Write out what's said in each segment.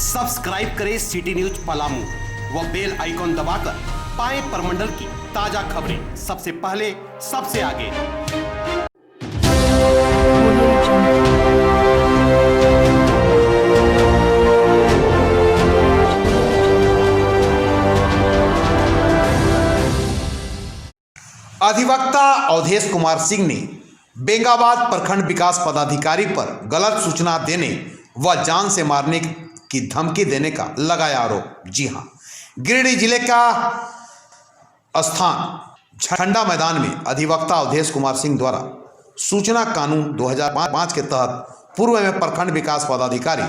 Subscribe करें city news Palamu व bell icon दबाकर पाएं परमंडल की ताजा खबरें सबसे पहले सबसे आगे। अधिवक्ता अवधेश कुमार सिंह ने बेंगाबाद प्रखंड विकास पदाधिकारी पर गलत सूचना देने व जान से मारने की धमकी देने का लगाया आरोप। जी हां, गिरिडीह जिले का स्थान झंडा मैदान में अधिवक्ता अवधेश कुमार सिंह द्वारा सूचना कानून 2005 के तहत पूर्व में प्रखंड विकास पदाधिकारी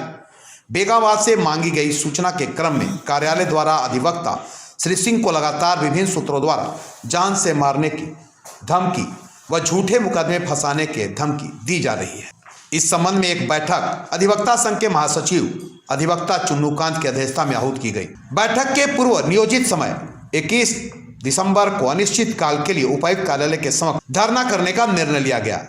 बेंगाबाद से मांगी गई सूचना के क्रम में कार्यालय द्वारा अधिवक्ता श्री सिंह को लगातार विभिन्न सूत्रों द्वारा जान से मारने की धमकी व झूठे मुकदमे फंसाने की धमकी दी जा रही है। इस संबंध में एक बैठक अधिवक्ता संघ के महासचिव अधिवक्ता चुन्नूकांत की अध्यक्षता में आहूत की गई। बैठक के पूर्व नियोजित समय 21 दिसंबर को अनिश्चित काल के लिए उपायुक्त कार्यालय के समक्ष धरना करने का निर्णय लिया गया।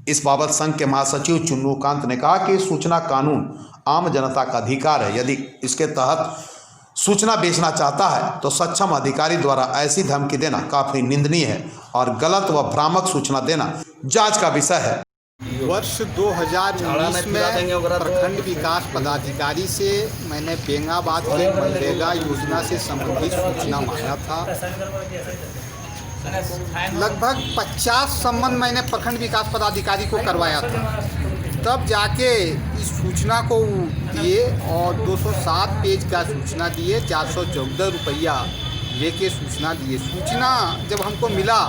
इस बाबत संघ के महासचिव चुन्नूकांत ने कहा कि सूचना कानून आम जनता का अधिकार है। यदि इसके तहत सूचना बेचना चाहता है तो सक्षम अधिकारी द्वारा ऐसी धमकी देना काफी निंदनीय है और गलत व भ्रामक सूचना देना जांच का विषय है। वर्ष 2019 में प्रखंड विकास पदाधिकारी से मैंने बेंगाबाद के मनरेगा योजना से संबंधित सूचना मांगा था। लगभग 50 संबंध मैंने प्रखंड विकास पदाधिकारी को करवाया था, तब जाके इस सूचना को दिए और 207 पेज का सूचना दिए, 414 रुपया लेके सूचना दिए। सूचना जब हमको मिला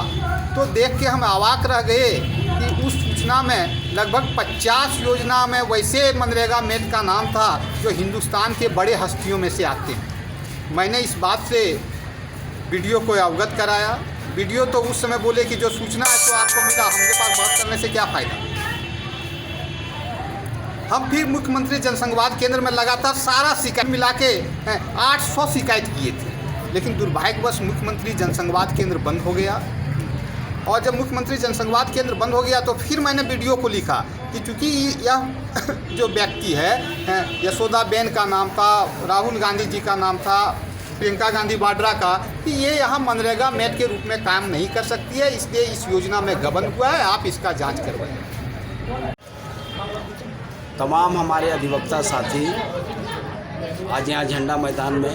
तो देख के हम अवाक रह गए कि उस सूचना में लगभग 50 योजना में वैसे मनरेगा मेट का नाम था जो हिंदुस्तान के बड़े हस्तियों में से आते हैं। मैंने इस बात से वीडियो को अवगत कराया। वीडियो तो उस समय बोले कि जो सूचना है तो आपको मिला, हमारे पास बात करने से क्या फ़ायदा। हम फिर मुख्यमंत्री जनसंवाद केंद्र में लगातार सारा शिकायत मिला के 800 शिकायत किए थे, लेकिन दुर्भाग्यवश मुख्यमंत्री जनसंवाद केंद्र बंद हो गया। और जब मुख्यमंत्री जनसंवाद केंद्र बंद हो गया तो फिर मैंने वीडियो को लिखा कि चूँकि यह जो व्यक्ति है यशोदाबेन का नाम था, राहुल गांधी जी का नाम था, प्रियंका गांधी वाड्रा का, कि ये यहाँ मनरेगा मेट के रूप में काम नहीं कर सकती है, इसलिए इस योजना में गबन हुआ है, आप इसका जाँच करवाएं। तमाम हमारे अधिवक्ता साथी आज यहाँ झंडा मैदान में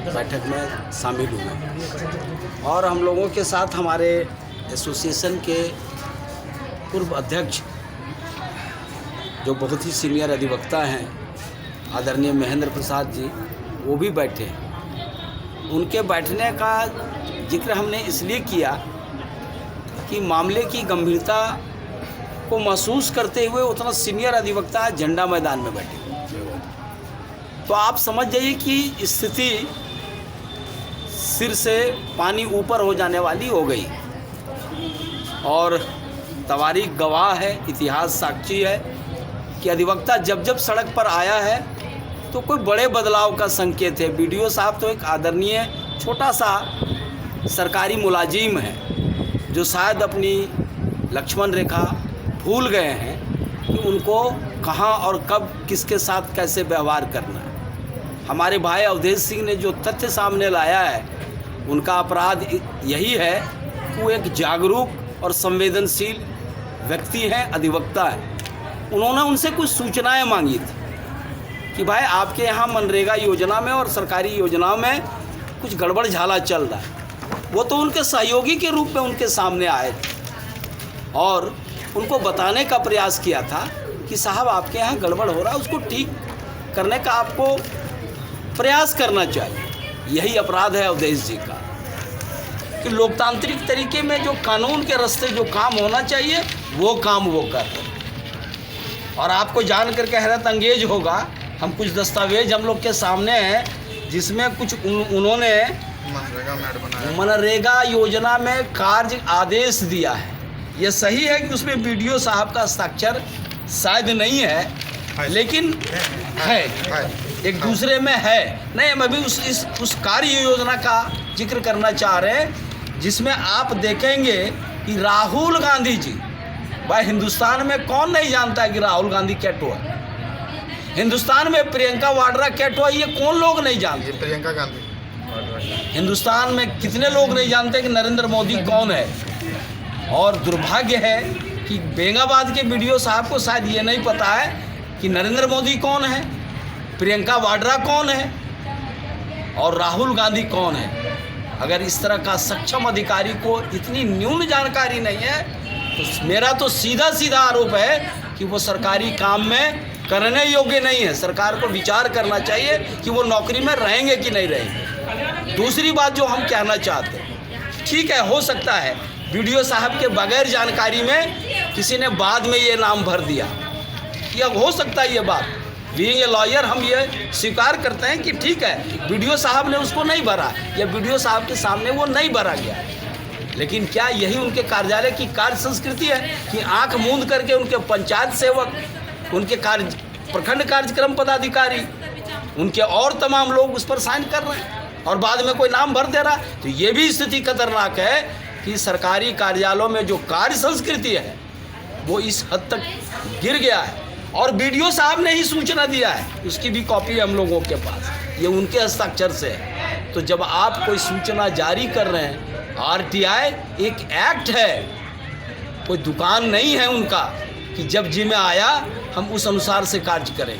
बैठक में शामिल हुए और हम लोगों के साथ हमारे एसोसिएशन के पूर्व अध्यक्ष जो बहुत ही सीनियर अधिवक्ता हैं आदरणीय महेंद्र प्रसाद जी, वो भी बैठे। उनके बैठने का जिक्र हमने इसलिए किया कि मामले की गंभीरता को महसूस करते हुए उतना सीनियर अधिवक्ता झंडा मैदान में बैठे, तो आप समझ जाइए कि स्थिति सिर से पानी ऊपर हो जाने वाली हो गई। और तवारीख गवाह है, इतिहास साक्षी है कि अधिवक्ता जब जब सड़क पर आया है तो कोई बड़े बदलाव का संकेत है। बीडीओ साहब तो एक आदरणीय छोटा सा सरकारी मुलाजिम है जो शायद अपनी लक्ष्मण रेखा भूल गए हैं कि उनको कहाँ और कब किसके साथ कैसे व्यवहार करना है। हमारे भाई अवधेश सिंह ने जो तथ्य सामने लाया है, उनका अपराध यही है कि वो एक जागरूक और संवेदनशील व्यक्ति हैं, अधिवक्ता हैं। उन्होंने उनसे कुछ सूचनाएं मांगी थी कि भाई आपके यहाँ मनरेगा योजना में और सरकारी योजनाओं में कुछ गड़बड़ झाला चल रहा है। वो तो उनके सहयोगी के रूप में उनके सामने आए थे और उनको बताने का प्रयास किया था कि साहब आपके यहाँ गड़बड़ हो रहा है, उसको ठीक करने का आपको प्रयास करना चाहिए। यही अपराध है अवधेश जी का कि लोकतांत्रिक तरीके में जो कानून के रास्ते जो काम होना चाहिए वो काम वो कर रहे। और आपको जानकर के हैरत अंगेज होगा, हम कुछ दस्तावेज हम लोग के सामने हैं जिसमें कुछ उन्होंने मनरेगा योजना में कार्य आदेश दिया है। ये सही है कि उसमें बीडीओ साहब का हस्ताक्षर शायद नहीं है, लेकिन है एक दूसरे में है। नहीं, हम अभी उस कार्य योजना का जिक्र करना चाह रहे हैं जिसमें आप देखेंगे कि राहुल गांधी जी, भाई हिंदुस्तान में कौन नहीं जानता है कि राहुल गांधी क्या है। हिंदुस्तान में प्रियंका वाड्रा कैट हुआ, ये कौन लोग नहीं जानते? प्रियंका गांधी। हिंदुस्तान में कितने लोग नहीं जानते कि नरेंद्र मोदी कौन है? और दुर्भाग्य है कि बेंगाबाद के वीडियो साहब को शायद ये नहीं पता है कि नरेंद्र मोदी कौन है, प्रियंका वाड्रा कौन है और राहुल गांधी कौन है। अगर इस तरह का सक्षम अधिकारी को इतनी न्यून जानकारी नहीं है तो मेरा तो सीधा सीधा आरोप है कि वो सरकारी काम में करने योग्य नहीं है। सरकार को विचार करना चाहिए कि वो नौकरी में रहेंगे कि नहीं रहेंगे। दूसरी बात जो हम कहना चाहते हैं, ठीक है, हो सकता है वीडियो साहब के बगैर जानकारी में किसी ने बाद में ये नाम भर दिया, यह हो सकता है। ये बात बीइंग ए लॉयर हम ये स्वीकार करते हैं कि ठीक है, वीडियो साहब ने उसको नहीं भरा या वीडियो साहब के सामने वो नहीं भरा गया, लेकिन क्या यही उनके कार्यालय की कार्य संस्कृति है कि आंख मूंद करके उनके पंचायत सेवक, उनके प्रखंड कार्यक्रम पदाधिकारी, उनके और तमाम लोग उस पर साइन कर रहे हैं और बाद में कोई नाम भर दे रहा है? तो ये भी स्थिति खतरनाक है कि सरकारी कार्यालयों में जो कार्य संस्कृति है वो इस हद तक गिर गया है। और वीडियो साहब ने ही सूचना दिया है, उसकी भी कॉपी है हम लोगों के पास, ये उनके हस्ताक्षर से है। तो जब आप कोई सूचना जारी कर रहे हैं, आरटीआई एक एक्ट है, कोई दुकान नहीं है उनका कि जब जी में आया हम उस अनुसार से कार्य करें।